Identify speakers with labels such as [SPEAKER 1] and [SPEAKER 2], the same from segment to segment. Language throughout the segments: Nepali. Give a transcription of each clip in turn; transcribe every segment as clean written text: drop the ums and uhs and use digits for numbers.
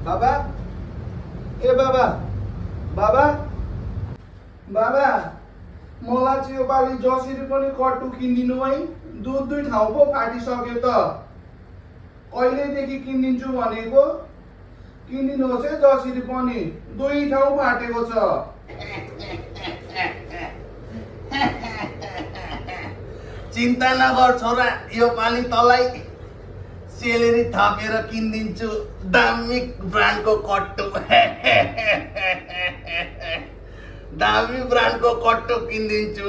[SPEAKER 1] बाबा ए बाबा बाबा बाबा मलाई चाहिँ योपालि जसरी पनि कट्टु किनिदिनु है। दुई ठाउँ पो फाटिसक्यो त। कहिलेदेखि किनिदिन्छु भनेको किनिदिनुहोस् है जसरी पनि। दुई ठाउँ फाटेको छ।
[SPEAKER 2] चिन्ता नगर छोरा, योपालि तँलाई सेलेरी थपेर किनिदिन्छु दामी ब्रान्डको कट्टु। दामी ब्रान्डको कट्टु किनिदिन्छु।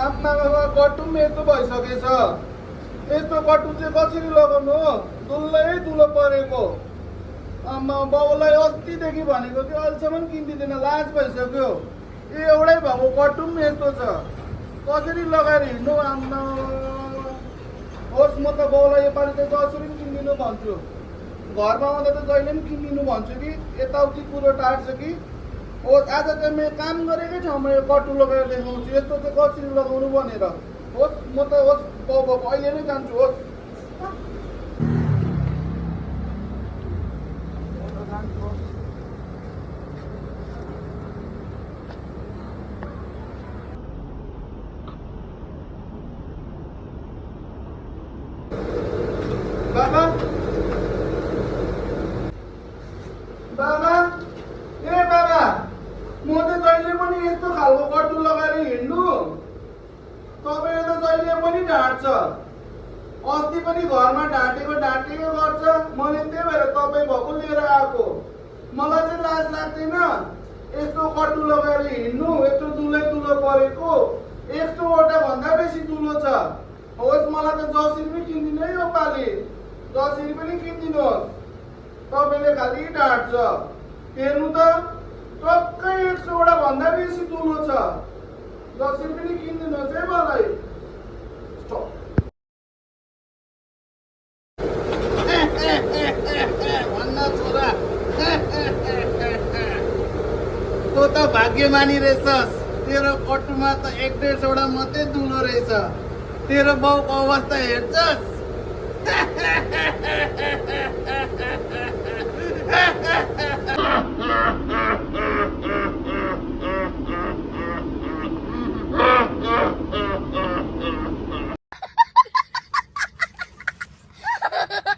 [SPEAKER 1] आम्मा बाबा कट्टु पनि यस्तो भइसकेछ। यस्तो कट्टु चाहिँ कसरी लगाउनु हो? दुलै दुलो परेको। आम्मा बाउलाई अस्तिदेखि भनेको थियो, अहिलेसम्म किनिदिँदैन, लाज भइसक्यो। एउटै भएको कट्टु पनि यस्तो छ, कसरी लगाएर हिँड्नु? आम्मा होस्, म त बाउलाई योपालि त जसरी पनि किनिदिनु भन्छु। घरमा आउँदा त जहिले पनि किनिदिनु भन्छु कि यताउति कुरो टार्छ कि। होस्, आज चाहिँ म काम गरेकै ठाउँमा यो कट्टु लगाएर देखाउँछु यस्तो चाहिँ कसरी लगाउनु भनेर। होस्, म त होस् बाउ अहिले नै जान्छु। होस् बाबा बाबा ए बाबा, म त जहिले पनि यस्तो खालको कट्टु लगाएर हिँड्नु। तपाईँले त जहिले पनि ढाँट्छ। अस्ति पनि घरमा ढाँटेको गर्छ। मैले त्यही भएर तपाईँ भएको लिएर आएको। मलाई चाहिँ लाज लाग्दैन यस्तो कट्टु लगाएर हिँड्नु। यत्रो दुलै दुलो परेको, 100वटा भन्दा बेसी दुलो छ। होस्, मलाई त जसरी पनि किनिदिनु है योपालि। जसरी पनि किनिदिनुहोस्। तपाईँले खालि ढाँट्छ। हेर्नु त, टक्कै 100वटा भन्दा बेसी दुलो छ। जसरी पनि किनिदिनुहोस् है मलाई।
[SPEAKER 2] भन्न छोरा, तँ त भाग्यमानी रहेछस्। तेरो कट्टुमा त 1-1.5वटा मात्रै दुलो रहेछ। तेरो बाउको अवस्था हेर्छस्?